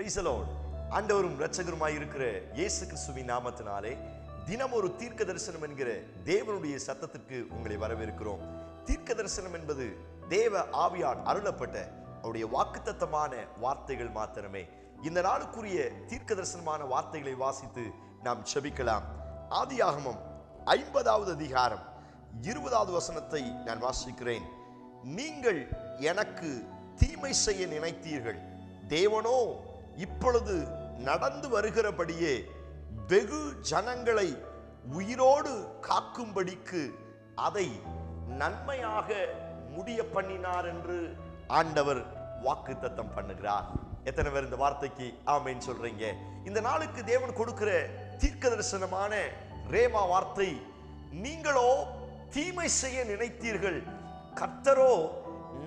Price the Lord. ஆண்டவரும் இரட்சகருமாய் இருக்கிற இயேசு கிறிஸ்துவின் நாமத்தினாலே தினம் ஒரு தீர்க்க தரிசனம் என்கிற தேவனுடைய சத்தத்திற்கு உங்களை வரவேற்கிறோம். தீர்க்க தரிசனம் என்பது தேவ ஆவியால் அருளப்பட்ட அவருடைய வாக்குத்தத்தமான வார்த்தைகள் மாத்திரமே. இந்த நாளுக்குரிய தீர்க்க தரிசனமான வார்த்தைகளை வாசித்து நாம் செபிக்கலாம். ஆதியாகமம் 50வது அதிகாரம் 20வது வசனத்தை நான் வாசிக்கிறேன். நீங்கள் எனக்கு தீமை செய்ய நினைத்தீர்கள், தேவனோ இப்பொழுது நடந்து வருகிறபடியே வெகு ஜனங்களை உயிரோடு காக்கும்படிக்கு அதை நன்மையாக முடிய பண்ணினார் என்று ஆண்டவர் வாக்குத்தத்தம் பண்ணுகிறார். எத்தனை பேர் இந்த வார்த்தைக்கு ஆமென் சொல்றீங்க? இந்த நாளுக்கு தேவன் கொடுக்கிற தீர்க்க தரிசனமான ரேமா வார்த்தை, நீங்களோ தீமை செய்ய நினைத்தீர்கள், கர்த்தரோ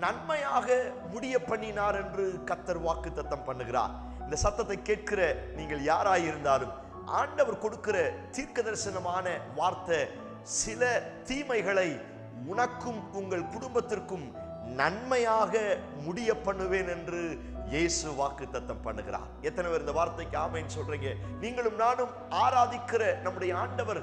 நன்மையாக முடிய பண்ணினார் என்று கர்த்தர் வாக்குத்தத்தம் பண்ணுகிறார். இந்த சத்தத்தை கேட்கிற நீங்கள் யாராயிருந்தாலும் ஆண்டவர் கொடுக்கிற தீர்க்க தரிசனமான வார்த்தை, சில தீமைகளை உனக்கும் உங்கள் குடும்பத்திற்கும் நன்மையாக முடிய பண்ணுவேன் என்று இயேசு வாக்குத்தத்தம் பண்ணுகிறார். எத்தனை பேர் இந்த வார்த்தைக்கு ஆமென் சொல்றீங்க? நீங்களும் நானும் ஆராதிக்கிற நம்முடைய ஆண்டவர்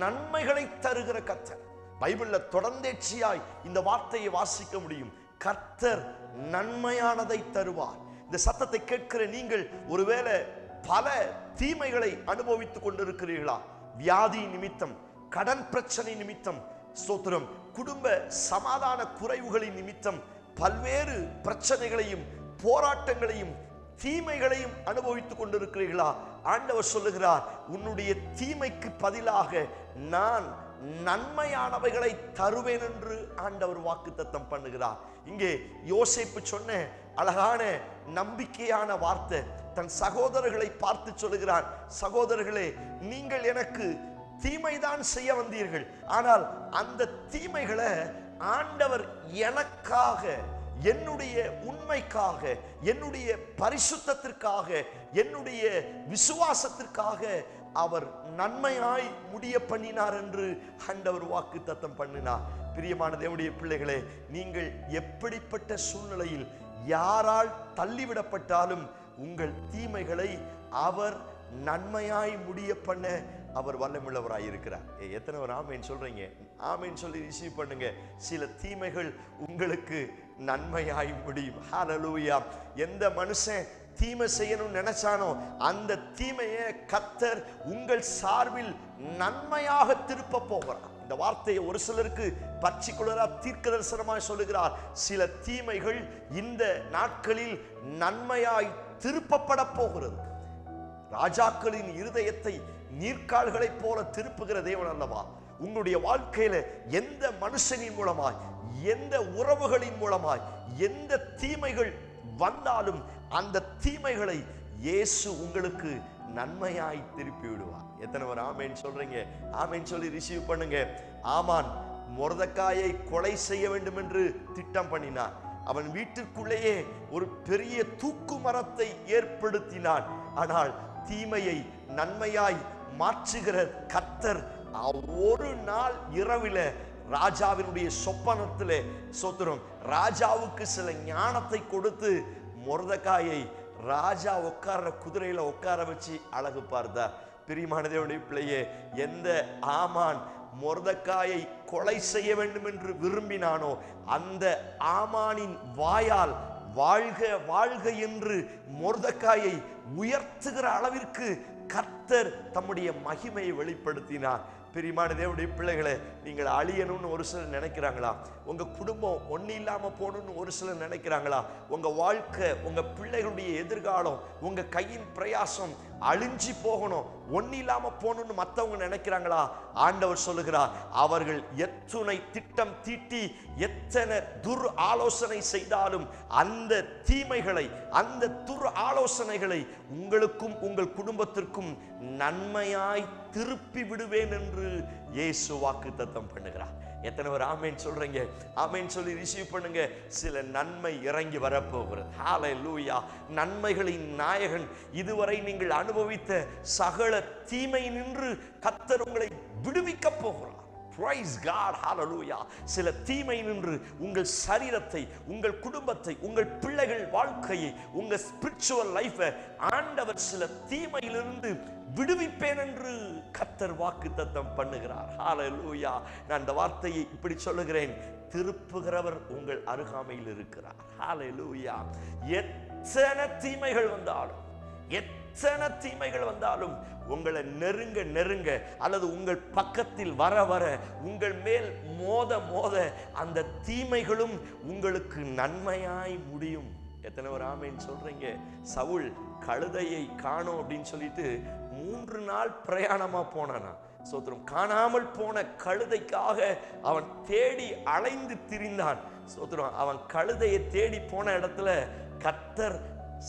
நன்மைகளை தருகிற கர்த்தர். பைபிள்ல தொடர்ந்தேட்சியாய் இந்த வார்த்தையை வாசிக்க முடியும். கர்த்தர் நன்மையானதை தருவார். இந்த சத்தத்தை கேட்கிற நீங்கள் ஒருவேளை பல தீமைகளை அனுபவித்துக் கொண்டிருக்கிறீர்களா? வியாதி நிமித்தம், கடன் பிரச்சனை நிமித்தம், ஸ்தோத்திரம், குடும்ப சமாதான குறைவுகளின் நிமித்தம் பல்வேறு பிரச்சனைகளையும் போராட்டங்களையும் தீமைகளையும் அனுபவித்துக் கொண்டிருக்கிறீர்களா? ஆண்டவர் சொல்லுகிறார், உன்னுடைய தீமைக்கு பதிலாக நான் நன்மையானவைகளை தருவேன் என்று ஆண்டவர் வாக்குத்தத்தம் பண்ணுகிறார். இங்கே யோசேப்பு சொன்ன அழகான நம்பிக்கையான வார்த்தை, தன் சகோதரர்களை பார்த்து சொல்லுகிறான், சகோதரர்களே, நீங்கள் எனக்கு தீமைதான் செய்ய வந்தீர்கள், ஆனால் அந்த தீமைகளை ஆண்டவர் எனக்காக, என்னுடைய உண்மைக்காக, என்னுடைய பரிசுத்தத்திற்காக, என்னுடைய விசுவாசத்திற்காக அவர் நன்மையாய் முடிய பண்ணினார் என்று ஆண்டவர் வாக்குத்தத்தம் பண்ணினார். பிரியமான தேவனுடைய பிள்ளைகளே, நீங்கள் எப்படிப்பட்ட சூழ்நிலையில் யாரால் தள்ளிவிடப்பட்டாலும் உங்கள் தீமைகளை அவர் நன்மையாய் முடிய பண்ண அவர் வல்லமுள்ளவராய் இருக்கிறார். எத்தனை பேர் ஆமென் சொல்றீங்க? ஆமென் சொல்லி ரிசீவ் பண்ணுங்க. சில தீமைகள் உங்களுக்கு நன்மையாய் முடியும். ஹல்லேலூயா. எந்த மனுஷன் தீமை செய்யணும்னு நினைச்சானோ அந்த தீமையை கர்த்தர் உங்கள் சார்பில் நன்மையாக திருப்ப போகிறார். இந்த வார்த்தையை ஒரு சிலருக்கு பர்டிகுலரா தீர்க்க தரிசனமாய் சொல்லுகிறார். சில தீமைகள் இந்த நாட்களில் நன்மையாய் திருப்பப்பட போகிறது. ராஜாக்களின் இருதயத்தை நீர்க்கால்களைப் போல திருப்புகிற தேவன் அல்லவா? உங்களுடைய வாழ்க்கையில எந்த மனுஷனின் மூலமாய், எந்த உறவுகளின் மூலமாய் எந்த தீமைகள் வந்தாலும் அந்த தீமைகளை இயேசு உங்களுக்கு நன்மையாய் திருப்பி விடுவார். எத்தனை பேர் ஆமென் சொல்றீங்க? ஆமென் சொல்லி ரிசீவ் பண்ணுங்க. ஆமான் மொர்தெக்காயை கொலை செய்ய வேண்டும் என்று திட்டம் பண்ணினான். அவன் வீட்டிற்குள்ளேயே ஒரு பெரிய தூக்கு மரத்தை ஏற்படுத்தினான். ஆனால் தீமையை நன்மையாய் மாற்றுகிற கர்த்தர் ஒரு நாள் இரவில ராஜாவினுடைய சொப்பனத்திலே, சோத்திரம், ராஜாவுக்கு சில ஞானத்தை கொடுத்து மொர்தெக்காயை ராஜா உட்கார்ற குதிரையில உட்கார வச்சு அழகு பார்த்தார். பிரியமான தேவனுடைய பிள்ளையே, எந்த ஆமான் மொர்தெக்காயை கொலை செய்ய வேண்டும் என்று விரும்பினானோ அந்த ஆமானின் வாயால் வாழ்க வாழ்க என்று மொர்தெக்காயை உயர்த்துகிற அளவிற்கு கர்த்தர் தம்முடைய மகிமையை வெளிப்படுத்தினார். பிரியமான தேவனுடைய பிள்ளைகளை, நீங்கள் அழியணும்னு ஒரு சிலர் நினைக்கிறாங்களா? உங்க குடும்பம் ஒண்ணு இல்லாம போகணும்னு ஒரு சிலர் நினைக்கிறாங்களா? உங்க வாழ்க்கை, உங்க பிள்ளைகளுடைய எதிர்காலம், உங்க கையின் பிரயாசம் அழிஞ்சி போகணும், ஒண்ணு இல்லாம போகணும்னு மற்றவங்க நினைக்கிறாங்களா? ஆண்டவர் சொல்லுகிறார், அவர்கள் எத்துணை திட்டம் தீட்டி எத்தனை துர் ஆலோசனை செய்தாலும் அந்த தீமைகளை, அந்த துர் ஆலோசனைகளை உங்களுக்கும் உங்கள் குடும்பத்திற்கும் நன்மையாய் திருப்பி விடுவேன் என்று இயேசு வாக்குத்தத்தம் பண்ணுகிறார். எத்தனை பேர் ஆமென் சொல்றீங்க? ஆமென் சொல்லி ரிசீவ் பண்ணுங்க. சில நன்மை இறங்கி வரப்போகிறது. ஹல்லேலூயா. நன்மைகளின் நாயகன், இதுவரை நீங்கள் அனுபவித்த சகல தீமை நின்று கர்த்தர் உங்களை விடுவிக்க போகிறார். Praise God. Hallelujah. சில தீமை நின்று உங்கள் சரீரத்தை, உங்கள் குடும்பத்தை, உங்கள் பிள்ளைகள் வாழ்க்கையை, உங்க ஸ்பிரிச்சுவல் லைஃபை ஆண்டவர் சில தீமையிலிருந்து விடுவிப்பேன் என்று கர்த்தர் வாக்குத்தத்தம் பண்ணுகிறார். ஹalleluya. நான் இந்த வார்த்தையை இப்படி சொல்லுகிறேன், திருப்புகிறவர் உங்கள் அருகாமையில் இருக்கிறார். ஹalleluya. எத்தனை தீமைகள் வந்தாலும், எத்தனை தீமைகள் வந்தாலும் உங்களை நெருங்க நெருங்க அல்லது உங்கள் பக்கத்தில் வர வர உங்கள் மேல் மோத மோத அந்த தீமைகளும் உங்களுக்கு நன்மையாய் முடியும். எத்தனை ஒரு ஆமேன் சொல்றீங்க? சவுல் கழுதையை காணோம் அப்படின்னு சொல்லிட்டு 3 நாள் பிரயாணமா போனானா. சோத்திரம். காணாமல் போன கழுதைக்காக அவன் தேடி அலைந்து திரிந்தான். சோத்திரம். அவன் கழுதையை தேடி போன இடத்துல கர்த்தர்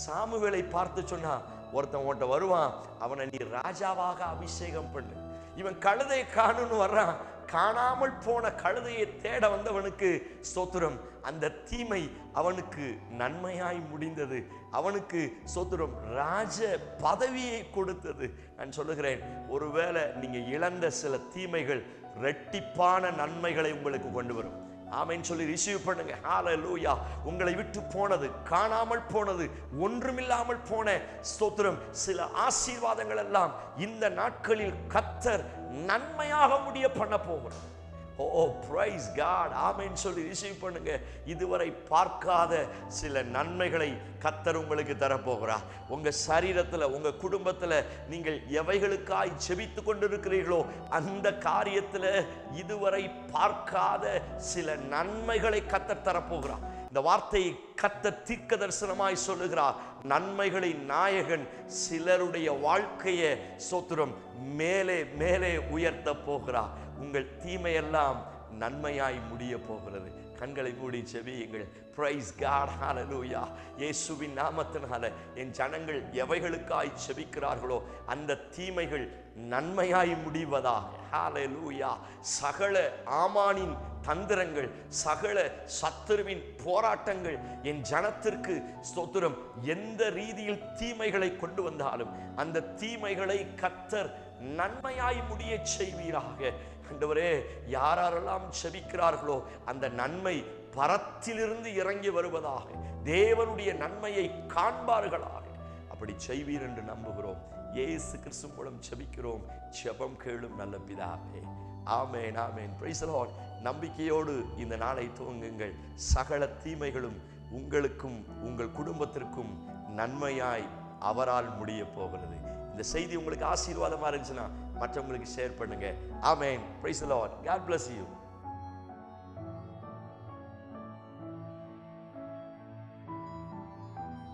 சாமுவேலை பார்த்து சொன்னா, ஒருத்தன் உன்கிட்ட வருவான், அவனை நீ ராஜாவாக அபிஷேகம் பண்ணு. இவன் கழுதையை காணுன்னு வர்றான். காணாமல் போன கழுதையை தேட வந்தவனுக்கு ஸ்தோத்திரம், அந்த தீமை அவனுக்கு நன்மையாய் முடிந்தது. அவனுக்கு ஸ்தோத்திரம் ராஜ பதவியை கொடுத்தது. நான் சொல்லுகிறேன், ஒருவேளை நீங்க இழந்த சில தீமைகள் இரட்டிப்பான நன்மைகளை உங்களுக்கு கொண்டு வரும். ஆமென் சொல்லி ரிசீவ் பண்ணுங்க. ஹalleluya. உங்களை விட்டு போனது, காணாமல் போனது, ஒன்றுமில்லாமல் போன ஸ்தோத்திரம் சில ஆசீர்வாதங்கள் எல்லாம் இந்த நாட்களில் கர்த்தர் நன்மையாக முடிய பண்ண போகிறார். ஓ பிரைஸ் காட். ஆமென் சொல்லி ரிசீவ் பண்ணுங்க. இதுவரை பார்க்காத சில நன்மைகளை கர்த்தர் உங்களுக்கு தரப்போகிறார். உங்க சரீரத்தில், உங்க குடும்பத்தில் நீங்கள் எவைகளுக்காய் ஜெபித்து கொண்டிருக்கிறீர்களோ அந்த காரியத்தில் இதுவரை பார்க்காத சில நன்மைகளை கர்த்தர் தரப்போகிறார். இந்த வார்த்தையை கர்த்தர் தீர்க்க தரிசனமாய் சொல்லுகிறார். நன்மைகளின் நாயகன் சிலருடைய வாழ்க்கையை ஸ்தோத்திரம் மேலே மேலே உயர்த்த போகிறார். உங்கள் தீமையெல்லாம் நன்மையாய் முடிய போகிறது. கண்களை மூடி ஜெபியுங்கள். Praise God. ஹalleluya. இயேசுவின் நாமத்தினால என் ஜனங்கள் எவைகளுக்காய் ஜெபிக்கிறார்களோ அந்த தீமைகள் நன்மையாய் முடிவதாக. ஹalleluya. சகல ஆமானின் தந்திரங்கள், சகல சத்துருவின் போராட்டங்கள் என் ஜனத்திற்கு ஸ்தோத்திரம் எந்த ரீதியில் தீமைகளை கொண்டு வந்தாலும் அந்த தீமைகளை கர்த்தர் நன்மையாய் முடிய செய்வீராக. ஆண்டவரே, யாரெல்லாம் செபிக்கிறார்களோ அந்த நன்மை பரத்திலிருந்து இறங்கி வருவதாக, தேவனுடைய நன்மையை காண்பார்களாக. அப்படி செய்வீர் என்று நம்புகிறோம். இயேசு கிறிஸ்து மூலம் செபிக்கிறோம். ஜெபம் கேளும் நல்ல பிதாவே. ஆமென், ஆமென். Praise the Lord. நம்பிக்கையோடு இந்த நாளை துவங்குங்கள். சகல தீமைகளும் உங்களுக்கும் உங்கள் குடும்பத்திற்கும் நன்மையாய் அவரால் முடிய போகிறது. இந்த செய்தி உங்களுக்கு ஆசீர்வாதமா இருந்துச்சுன்னா மற்றவங்களுக்கு ஷேர் பண்ணுங்க. ஆமென். Praise the Lord. God bless you.